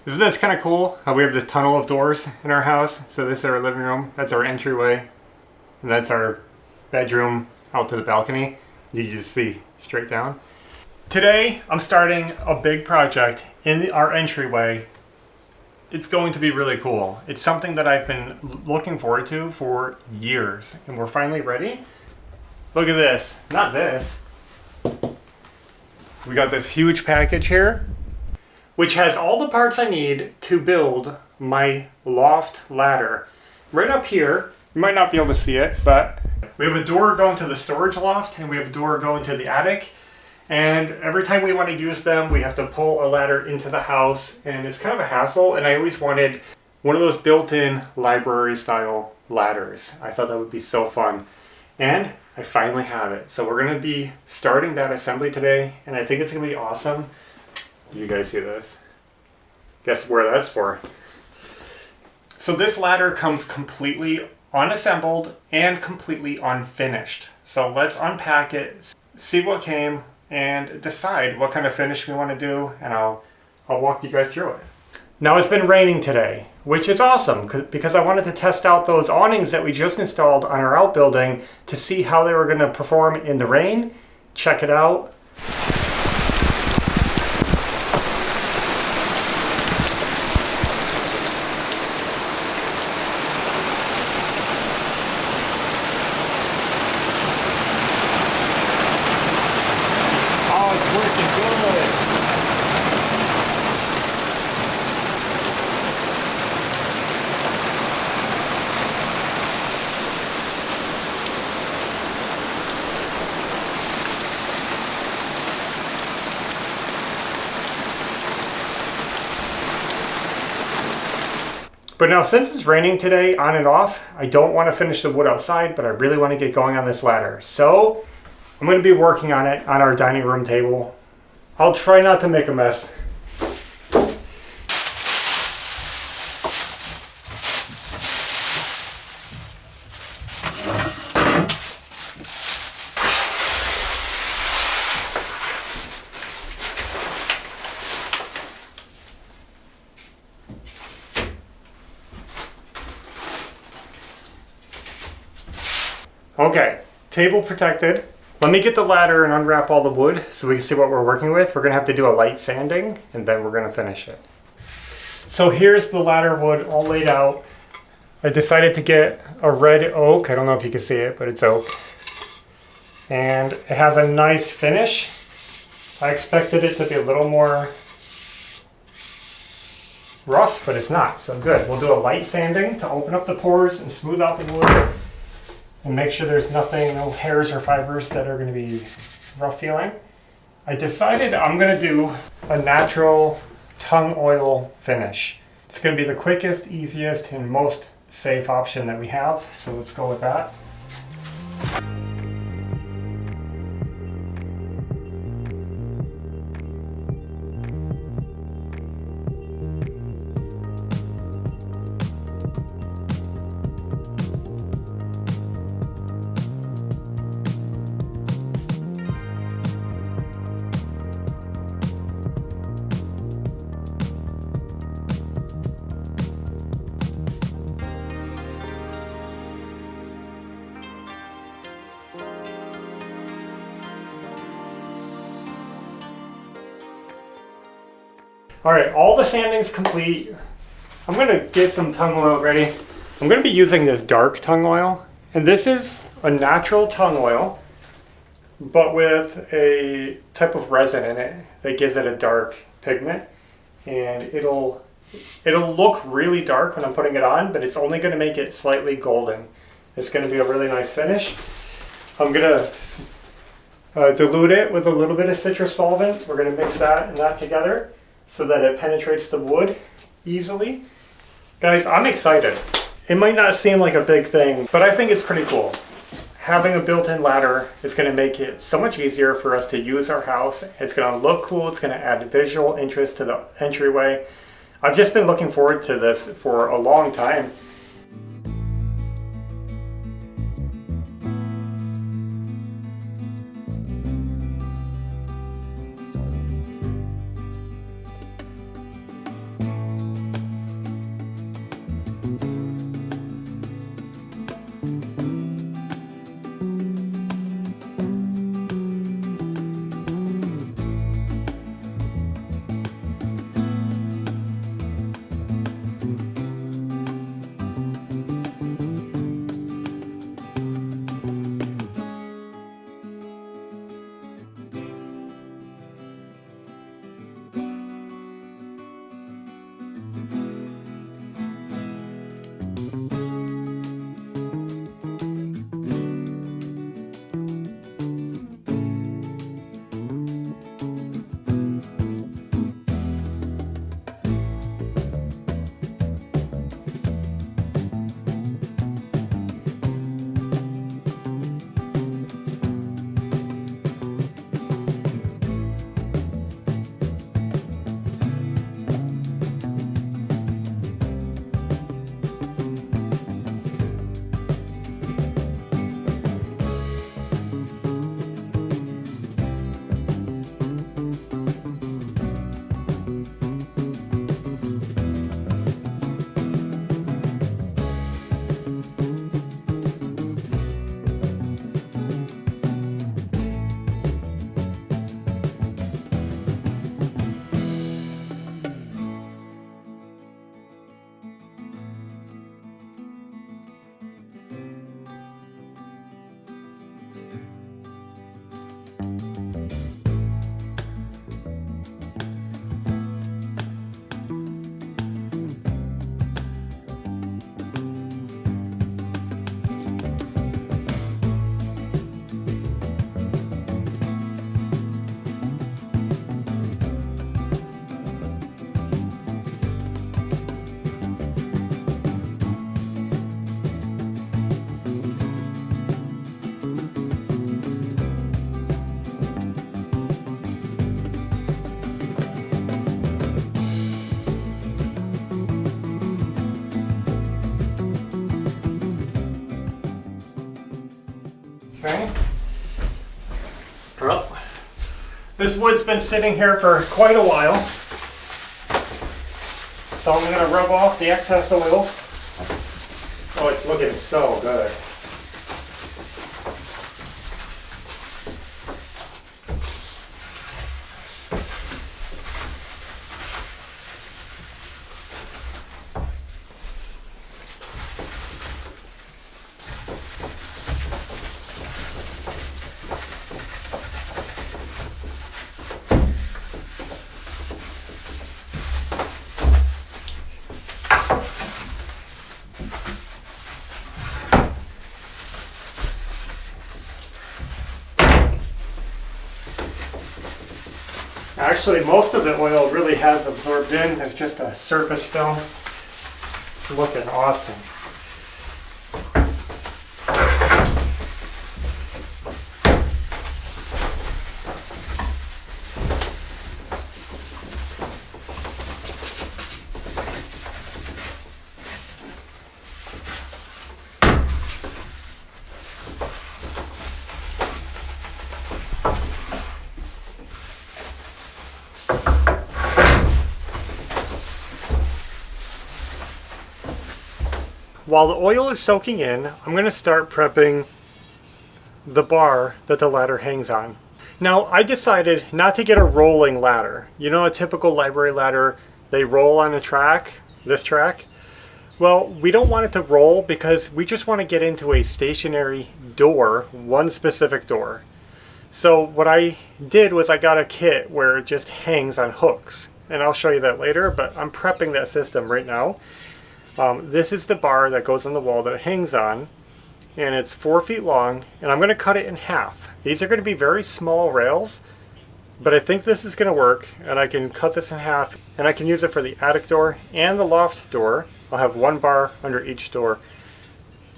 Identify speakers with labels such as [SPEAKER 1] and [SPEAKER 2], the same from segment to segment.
[SPEAKER 1] Isn't this kind of cool how we have this tunnel of doors in our house? So this is our living room, that's our entryway, and that's our bedroom out to the balcony. You can just see straight down. Today I'm starting a big project in our entryway. It's going to be really cool. It's something that I've been looking forward to for years, and we're finally ready. Look at this, not this. We got this huge package here, which has all the parts I need to build my loft ladder. Right up here, you might not be able to see it, but we have a door going to the storage loft and we have a door going to the attic. And every time we want to use them, we have to pull a ladder into the house, and it's kind of a hassle. And I always wanted one of those built-in library style ladders. I thought that would be so fun. And I finally have it. So we're going to be starting that assembly today, and I think it's going to be awesome. You guys see this? Guess where that's for. So this ladder comes completely unassembled and completely unfinished. So let's unpack it, see what came, and decide what kind of finish we want to do, and I'll walk you guys through it. Now it's been raining today, which is awesome because I wanted to test out those awnings that we just installed on our outbuilding to see how they were going to perform in the rain. Check it out. But now since it's raining today on and off, I don't want to finish the wood outside, but I really want to get going on this ladder. So I'm going to be working on it on our dining room table. I'll try not to make a mess. Okay, table protected. Let me get the ladder and unwrap all the wood so we can see what we're working with. We're gonna have to do a light sanding and then we're gonna finish it. So here's the ladder wood all laid out. I decided to get a red oak. I don't know if you can see it, but it's oak. And it has a nice finish. I expected it to be a little more rough, but it's not, so good. We'll do a light sanding to open up the pores and smooth out the wood, and make sure there's nothing, no hairs or fibers that are going to be rough feeling. I decided I'm going to do a natural tung oil finish. It's going to be the quickest, easiest, and most safe option that we have, so let's go with that. All right, all the sanding's complete. I'm gonna get some tung oil ready. I'm gonna be using this dark tung oil, and this is a natural tung oil, but with a type of resin in it that gives it a dark pigment, and it'll look really dark when I'm putting it on, but it's only gonna make it slightly golden. It's gonna be a really nice finish. I'm gonna dilute it with a little bit of citrus solvent. We're gonna mix that and that together so that it penetrates the wood easily. Guys, I'm excited. It might not seem like a big thing, but I think it's pretty cool. Having a built-in ladder is gonna make it so much easier for us to use our house. It's gonna look cool, it's gonna add visual interest to the entryway. I've just been looking forward to this for a long time. Okay. Well, this wood's been sitting here for quite a while. So I'm going to rub off the excess oil. Oh, it's looking so good. Actually, most of the oil really has absorbed in. There's just a surface film. It's looking awesome. While the oil is soaking in, I'm going to start prepping the bar that the ladder hangs on. Now, I decided not to get a rolling ladder. You know, a typical library ladder, they roll on a track, this track. Well, we don't want it to roll because we just want to get into a stationary door, one specific door. So what I did was I got a kit where it just hangs on hooks. And I'll show you that later, but I'm prepping that system right now. This is the bar that goes on the wall that it hangs on, and it's 4 feet long, and I'm going to cut it in half. These are going to be very small rails, but I think this is going to work, and I can cut this in half, and I can use it for the attic door and the loft door. I'll have one bar under each door.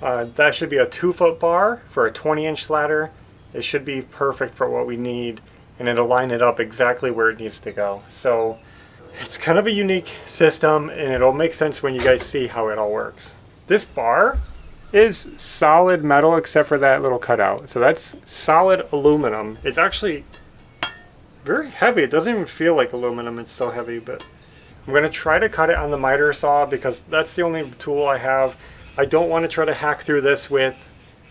[SPEAKER 1] That should be a 2-foot bar for a 20-inch ladder. It should be perfect for what we need, and it'll line it up exactly where it needs to go. So it's kind of a unique system, and it'll make sense when you guys see how it all works. This bar is solid metal except for that little cutout. So that's solid aluminum. It's actually very heavy. It doesn't even feel like aluminum. It's so heavy, but I'm going to try to cut it on the miter saw because that's the only tool I have. I don't want to try to hack through this with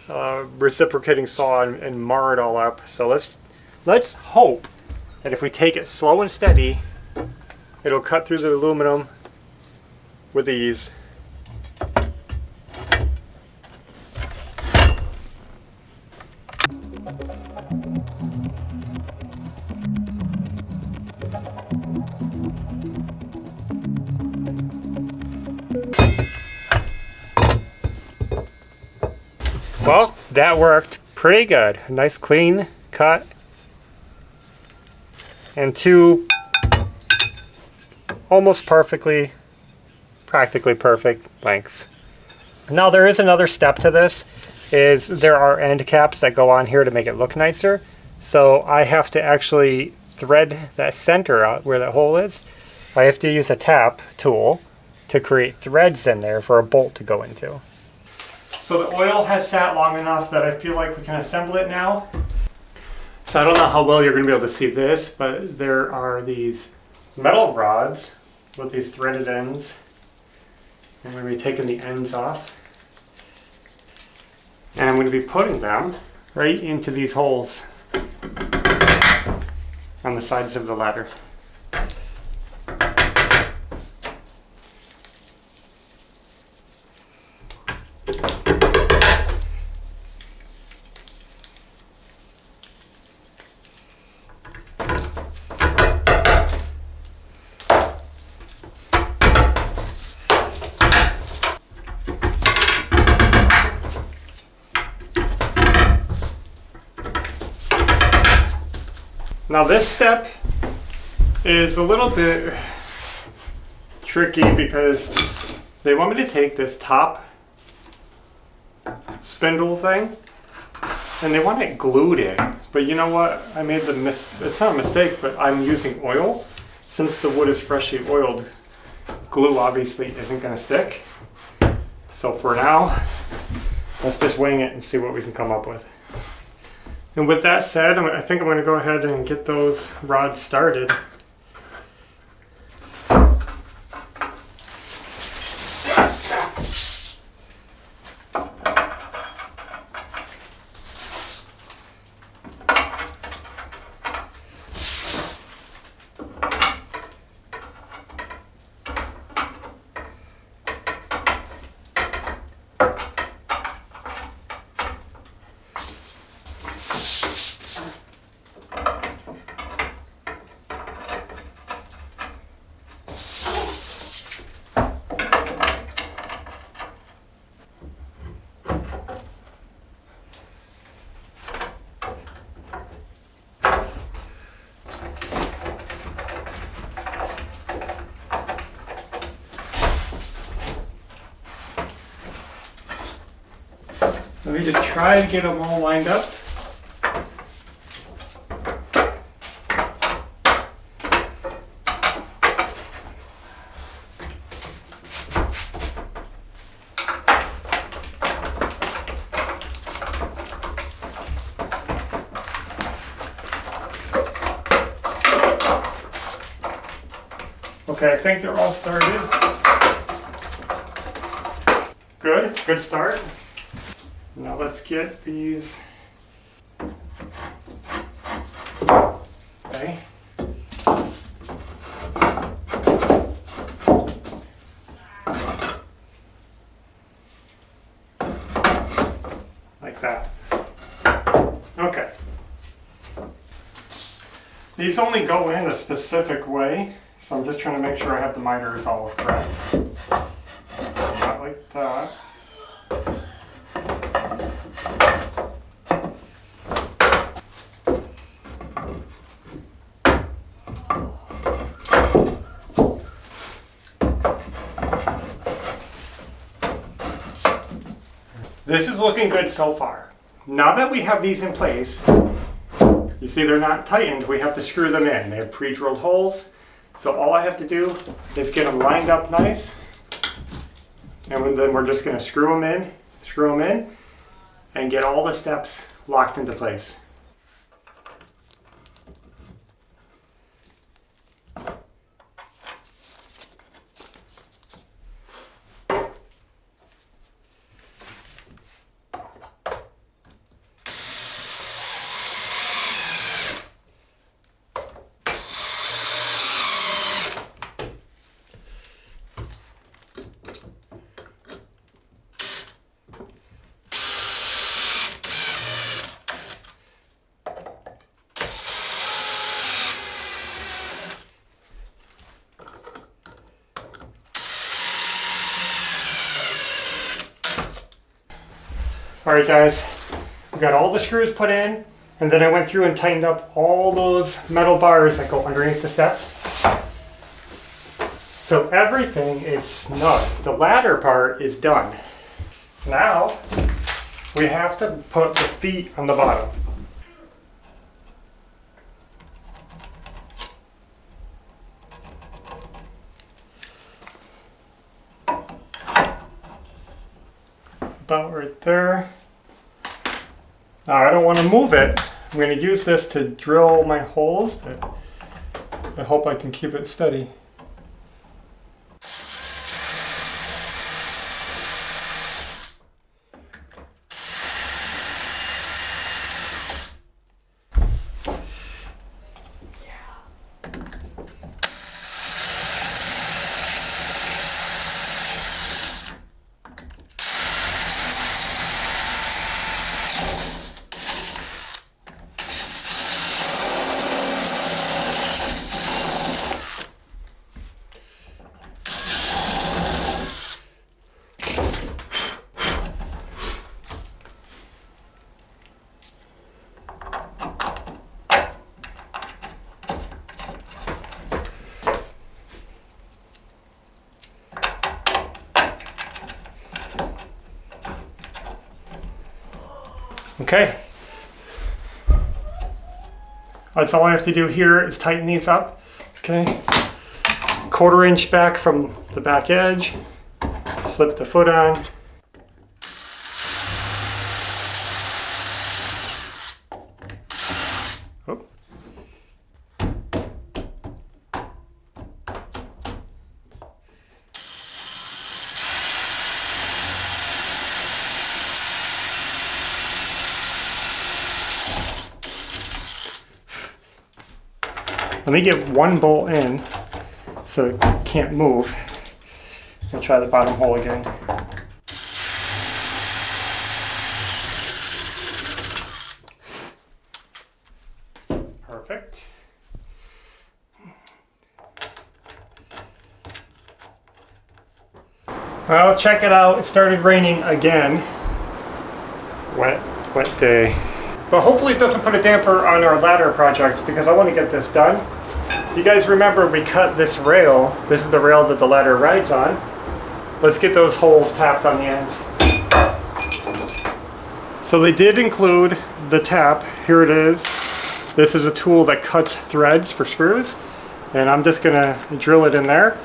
[SPEAKER 1] reciprocating saw and mar it all up. So let's hope that if we take it slow and steady, it'll cut through the aluminum with ease. Well, that worked pretty good. A nice clean cut and 2 almost practically perfect lengths. Now there is another step to this, is there are end caps that go on here to make it look nicer. So I have to actually thread that center out where that hole is. I have to use a tap tool to create threads in there for a bolt to go into. So the oil has sat long enough that I feel like we can assemble it now. So I don't know how well you're going to be able to see this, but there are these metal rods with these threaded ends. I'm going to be taking the ends off. And I'm going to be putting them right into these holes on the sides of the ladder. Now this step is a little bit tricky because they want me to take this top spindle thing and they want it glued in. But you know what? I made the it's not a mistake, but I'm using oil. Since the wood is freshly oiled, glue obviously isn't going to stick. So for now, let's just wing it and see what we can come up with. And with that said, I think I'm going to go ahead and get those rods started. Let me just try to get them all lined up. Okay, I think they're all started. Good start. Now let's get these. Okay. Like that. Okay. These only go in a specific way, so I'm just trying to make sure I have the miters all correct. Not like that. This is looking good so far. Now that we have these in place, you see they're not tightened, we have to screw them in. They have pre-drilled holes, so all I have to do is get them lined up nice, and then we're just going to screw them in, and get all the steps locked into place. Alright guys, we got all the screws put in, and then I went through and tightened up all those metal bars that go underneath the steps. So everything is snug. The ladder part is done. Now, we have to put the feet on the bottom. About right there. Now I don't want to move it. I'm going to use this to drill my holes, but I hope I can keep it steady. Okay. That's all I have to do here is tighten these up. Okay. 1/4 inch back from the back edge. Slip the foot on. Let me get one bolt in so it can't move. I'll try the bottom hole again. Perfect. Well, check it out. It started raining again. Wet day. But hopefully it doesn't put a damper on our ladder project because I want to get this done. You guys remember we cut this rail. This is the rail that the ladder rides on. Let's get those holes tapped on the ends. So they did include the tap. Here it is. This is a tool that cuts threads for screws. And I'm just gonna drill it in there.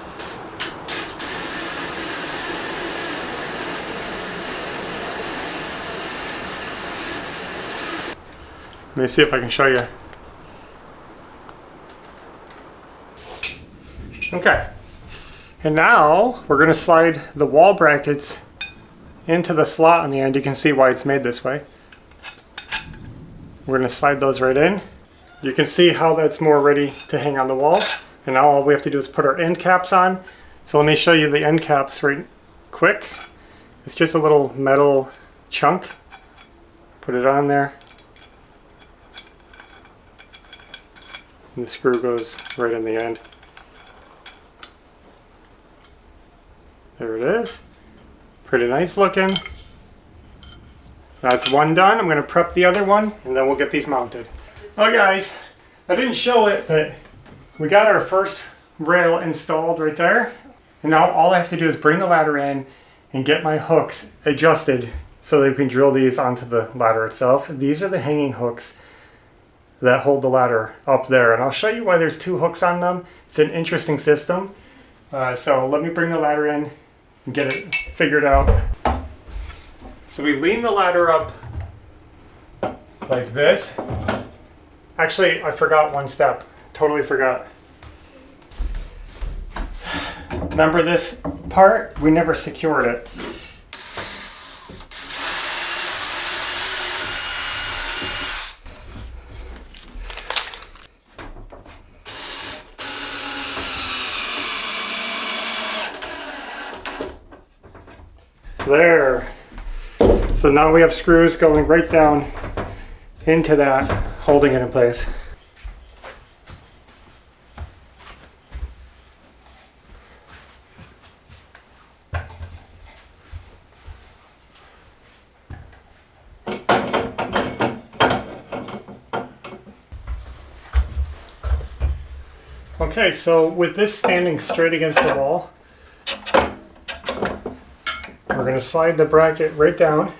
[SPEAKER 1] Let me see if I can show you. Okay. And now we're going to slide the wall brackets into the slot on the end. You can see why it's made this way. We're going to slide those right in. You can see how that's more ready to hang on the wall. And now all we have to do is put our end caps on. So let me show you the end caps right quick. It's just a little metal chunk. Put it on there. And the screw goes right in the end. There it is. Pretty nice looking. That's one done. I'm going to prep the other one and then we'll get these mounted. Oh guys, I didn't show it, but we got our first rail installed right there. And now all I have to do is bring the ladder in and get my hooks adjusted so that we can drill these onto the ladder itself. These are the hanging hooks that hold the ladder up there, and I'll show you why there's two hooks on them. It's an interesting system. So let me bring the ladder in and get it figured out. So we lean the ladder up like this. Actually, I forgot one step. Totally forgot. Remember this part? We never secured it. There. So now we have screws going right down into that, holding it in place. Okay, so with this standing straight against the wall, we're going to slide the bracket right down.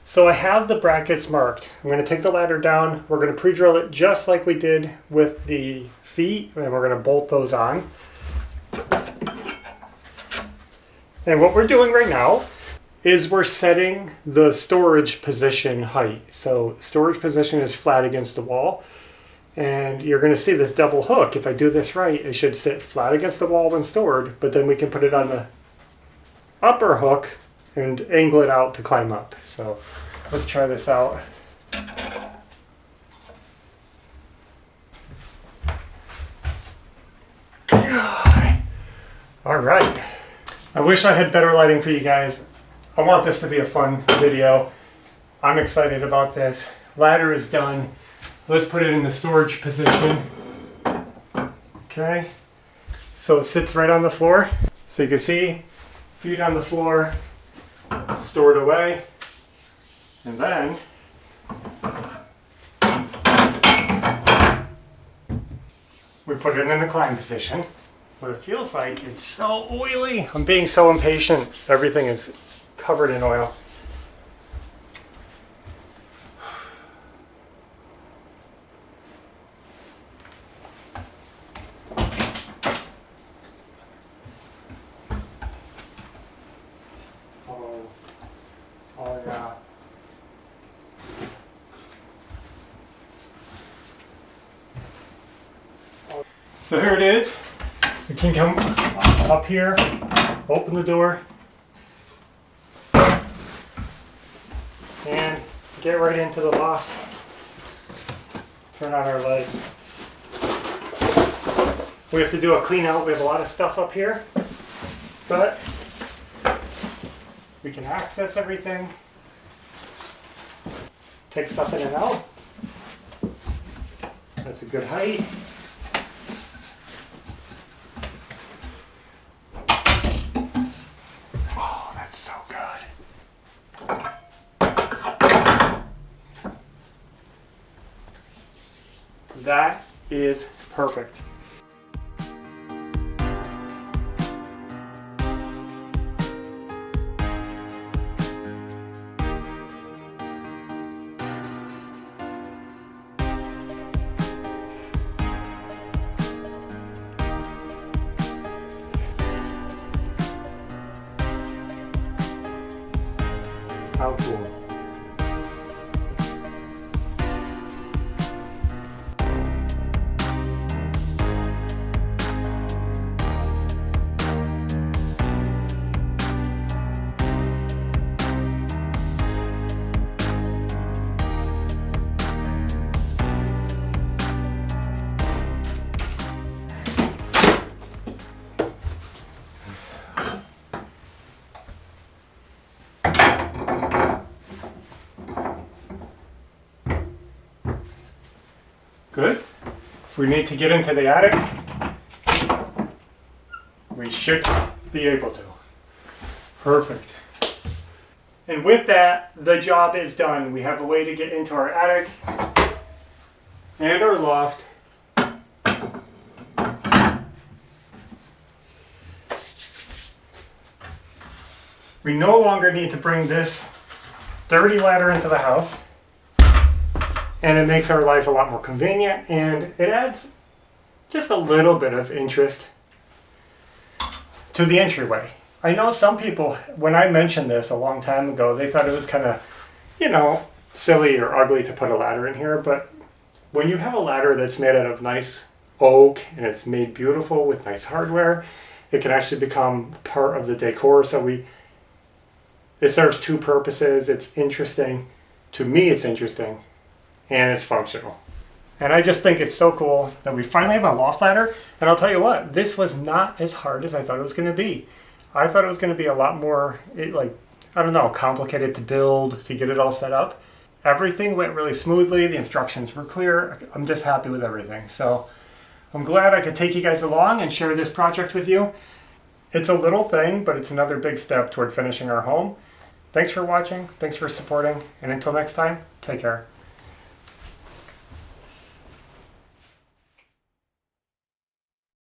[SPEAKER 1] So I have the brackets marked. I'm going to take the ladder down. We're going to pre-drill it just like we did with the feet, and we're going to bolt those on. And what we're doing right now is we're setting the storage position height. So storage position is flat against the wall. And you're going to see this double hook. If I do this right, it should sit flat against the wall when stored, but then we can put it on the upper hook and angle it out to climb up. So let's try this out. All right. I wish I had better lighting for you guys. I want this to be a fun video. I'm excited about this. Ladder is done. Let's put it in the storage position. Okay. So it sits right on the floor. So you can see feet on the floor, stored away, and then we put it in the climb position. What it feels like, it's so oily. I'm being so impatient. Everything is covered in oil. Oh yeah. So here it is. We can come up here, open the door, and get right into the loft. Turn on our lights. We have to do a clean out. We have a lot of stuff up here, but we can access everything. Take stuff in and out. That's a good height. Oh, that's so good. That is perfect. How cool. Good. If we need to get into the attic, we should be able to. Perfect. And with that, the job is done. We have a way to get into our attic and our loft. We no longer need to bring this dirty ladder into the house. And it makes our life a lot more convenient, and it adds just a little bit of interest to the entryway. I know some people, when I mentioned this a long time ago, they thought it was kind of, you know, silly or ugly to put a ladder in here, but when you have a ladder that's made out of nice oak and it's made beautiful with nice hardware, it can actually become part of the decor. So it serves two purposes. It's interesting. To me, it's interesting. And it's functional. And I just think it's so cool that we finally have a loft ladder. And I'll tell you what, this was not as hard as I thought it was going to be. I thought it was going to be a lot more, complicated to build, to get it all set up. Everything went really smoothly. The instructions were clear. I'm just happy with everything. So I'm glad I could take you guys along and share this project with you. It's a little thing, but it's another big step toward finishing our home. Thanks for watching. Thanks for supporting. And until next time, take care.